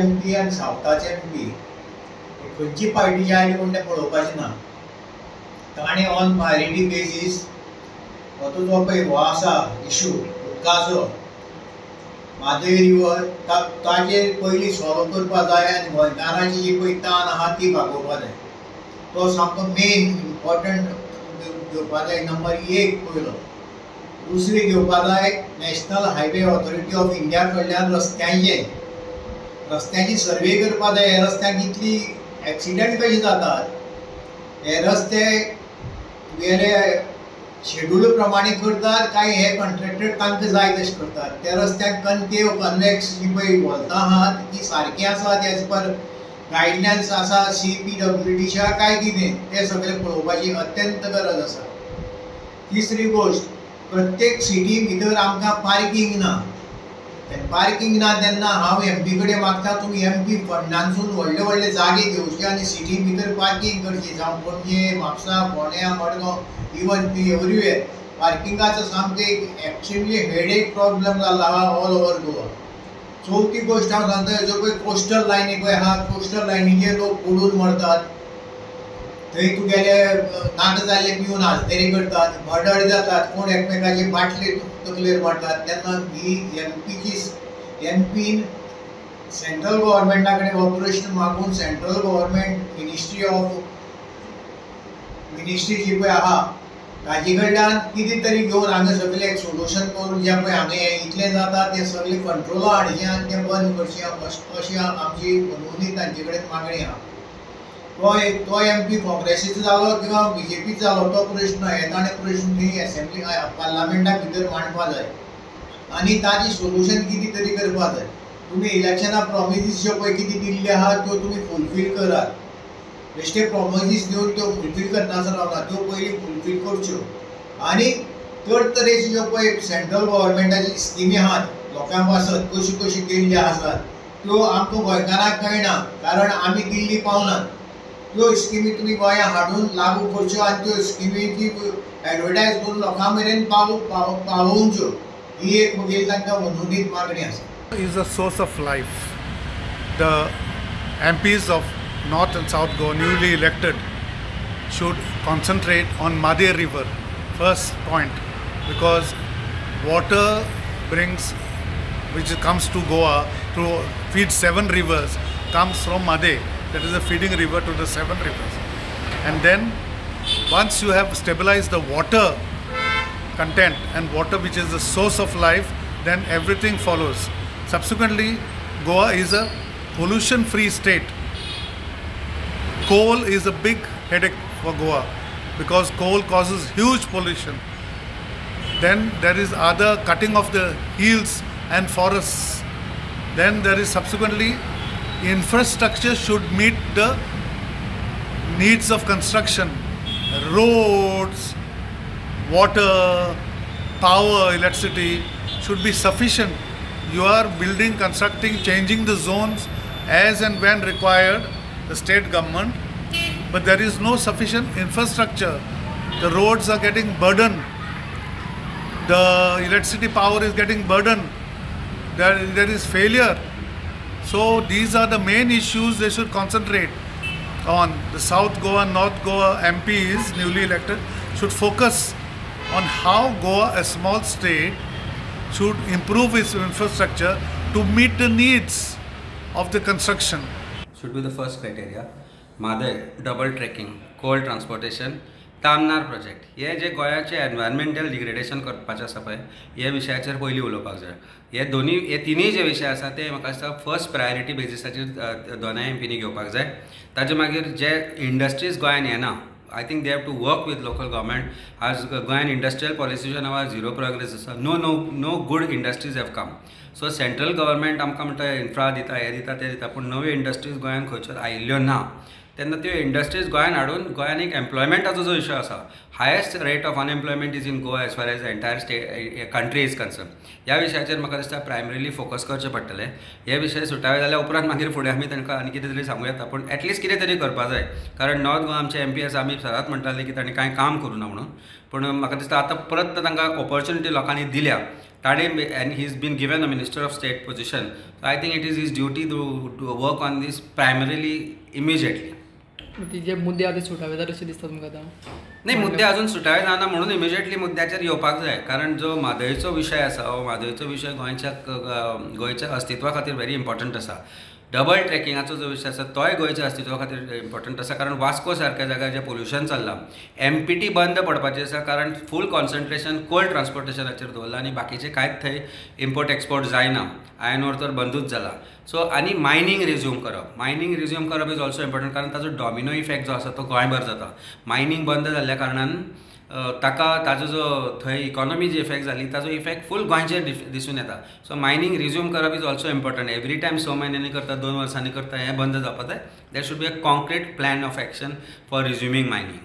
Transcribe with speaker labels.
Speaker 1: MP आनी सावथाचे MP खंयची पार्टीचे आयले कोण तें पळोवपाचें ना. ताणें ऑन प्रायोरिटी बेजीस हो जो पळय हो आसा इशू उदकाचो म्हादय रिवर ताजेर पयलीं सॉल्व करपा जाय आनी गोंयकारांची जी पळय ताण आहा ती भागोवपा जाय. तो सामको मेन इम्पॉर्टंट घेवपा जाय. नंबर 1 पयलो. दुसरी घेवपा जाय national highway authority of India कडल्यान रस्त्यांची सर्वे करपा जाय. हे रस्त्यांक कितली एक्सिडेंट कशे जातात, हे रस्ते तुगेले शेड्यूल प्रमाणे करतात काय हे कॉन्ट्रॅक्टर तांकां जाय तशें करतात. त्या रस्त्यांक कन्केव कन्वेक्स जी पळय वॉल्तां आहात ती सारकी आसात एज पर गायडलायन्स आसा CPWDच्या काय कितें ते सगळें पळोवपाची अत्यंत गरज आसा. तिसरी गोश्ट प्रत्येक सिटी भितर आमकां पार्किंग ना. पार्किंग ना तेन्ना हांव MP कडेन मागता तुमी MP फंडांतसून व्हडले व्हडले जागे घेवचे आनी सिटी भितर पार्किंग करची. जावं पणजे म्हापसा फोंड्या मडगांव इवन एवरीवेर पार्किंगाचो सामको एक एक्चुअली हेडेक प्रॉब्लेम जाला ऑल ओवर गोवा. चवथी गोश्ट हांव सांगता जो पळय कोस्टल लायनी पळय आहा कोस्टल लायनीचे लोक बुडून मरतात. थंय तुगेले नाका जाल्ले पिवन हाजतेरी करतात, मर्डर जातात, कोण एकमेकाची बाटली तकलेर मारतात. तेन्ना ही MPन सेंट्रल गव्हर्मेंटा कडेन हो प्रश्न मागून सेंट्रल गव्हर्मेंट मिनिस्ट्री जी पळय आहा ताजे कडल्यान कितें तरी घेवन हांगा सगळें एक सोल्युशन करून जें पळय हांगा इतलें जाता तें सगळें कंट्रोला हाडचें आनी तें बंद करचें अशी आमची म्हणून तांचे कडेन मागणी आहा. तो MP काँग्रेसीचो जालो किंवा BJPचो जालो तो प्रश्न हे ताणें प्रश्न थंय असेंब्ली पार्लमेंटा भितर मांडपा जाय आनी ताजी सोल्युशन कितें तरी करपा जाय. तुमी इलेक्शना प्रॉमिसीस ज्यो पळय कितें दिल्ले आहा त्यो तुमी फुलफील करात. बेश्टे प्रॉमिसीस दिवन त्यो फुलफील करनासतना रावना, त्यो पयलीं फुलफील करच्यो. आनी चड तरेच्यो ज्यो पळय सेंट्रल गव्हर्मेंटाची स्किमी आहात लोकांक पासत कशी केल्ल्यो आसात त्यो आमकां गोंयकारांक कळना कारण आमी दिल्ली पावनात. त्यो स्किमी तुमी गोंया हाडून लागू करच्यो आनी त्यो स्किमीची एडवर्टायज करून लोकां मेरेन पावोवच्यो ही एक म्हगेली तांकां मनोनीत मागणी आसा.
Speaker 2: Is a source of life. The MPs of North and South Goa newly elected should concentrate on Madhe River, first point, because water which comes to Goa to feed 7 rivers comes from Madhe. That is a feeding river to the 7 rivers. And then once you have stabilized the water content and water which is the source of life, then everything follows. Subsequently, Goa is a pollution-free state. Coal is a big headache for Goa because coal causes huge pollution. Then there is other cutting of the hills and forests. Then there is subsequently infrastructure should meet the needs of construction. Roads, water, power, electricity should be sufficient. You are building, constructing, changing the zones as and when required, the state government, but there is no sufficient infrastructure. The roads are getting burdened. The electricity power is getting burdened. There is failure. So these are the main issues they should concentrate on. The South Goa, North Goa MPs newly elected should focus on how Goa, a small state, should improve its infrastructure to meet the needs of the construction.
Speaker 3: Should be the first criteria. Madhe, double trekking, coal transportation, Tamnar project. हे जे गोयाचे environmental degradation करपाचें आसा पळय हे विशयाचेर पयलीं उलोवपाक जाय. हे तिनूय जे विशय आसा ते म्हाका दिसता फर्स्ट प्रायोरिटी बेजिसाचेर दोनाय MPनी घेवपाक जाय. ताचे मागीर जे इंडस्ट्रीज गोंयान येना I think they have to work with local government. As Goan industrial policy now zero progress. No good industries have come. So central government आमकां म्हणटा infra दिता हे दिता ते दिता पूण नवे इंडस्ट्रीज गोंयान खंयच्योच आयिल्ल्यो ना. तेन्ना त्यो इंडस्ट्रीज गोंयान हाडून गोंयान एक एम्प्लॉयमेंटाचो जो इशू आसा highest rate of unemployment is in Goa as far as entire state country is concern. ह्या विशयाचेर म्हाका दिसता प्रायमरीली फोकस करचें पडटलें. हे विशय सुटावे जाल्यार उपरांत मागीर फुडें आमी तांकां आनी कितें तरी सांगूं येता पूण एटलिस्ट कितें तरी करपा जाय. कारण नॉर्थ गोवा आमचे MP आसा आमी सदांच म्हणटाले की तांणी कांय काम करूं ना म्हणून. पूण म्हाका दिसता आतां परत तांकां ऑपॉर्च्युनिटी लोकांनी दिल्या ताणे and he's been given a Minister of State position. So I think it is his duty to work on this primarily immediately.
Speaker 4: ती जे मुद्दे आधी सुटावे जाल्यार अशें दिसता तुमकां आतां?
Speaker 3: नाही, मुद्दे अजून सुटावे जाना म्हणून इमिजिएटली मुद्द्याचेर येवपाक जाय. कारण जो म्हादयचो विशय आसा हो म्हादयचो विशय गोंयच्या अस्तित्वा खातीर व्हेरी इम्पॉर्टंट आसा. डबल ट्रॅकिंगाचो जो विशय आसा तोय गोंयच्या अस्तित्वा खातीर इम्पॉर्टंट आसा. कारण वास्को सारक्या जाग्यार जे पोल्युशन चल्लां, MPT बंद पडपाचें आसा. कारण फूल कॉन्सन्ट्रेशन कोल्ड ट्रान्सपोर्टेशनाचेर दवरलां आनी बाकीचे कांयच थंय इम्पोर्ट एक्सपोर्ट जायना. आयर्न ओर तर बंदूच जाला. सो आनी मायनींग रिज्यूम करप इज ऑल्सो इम्पॉर्टंट. कारण ताजो डॉमिनो इफेक्ट जो आसा तो गोंयभर जाता. मायनींग बंद जाल्ल्या कारणान ताजो जो थंय इकॉनॉमी जी इफेक्ट जाली ताजो इफेक्ट फूल गोंयचेर दिसून येता. सो मायनींग रिज्यूम करप is also important. Every time 6 म्हयन्यांनी करता, 2 वर्सांनी करता, हें बंद जावपाक जाय. There should be a concrete plan of action for resuming mining.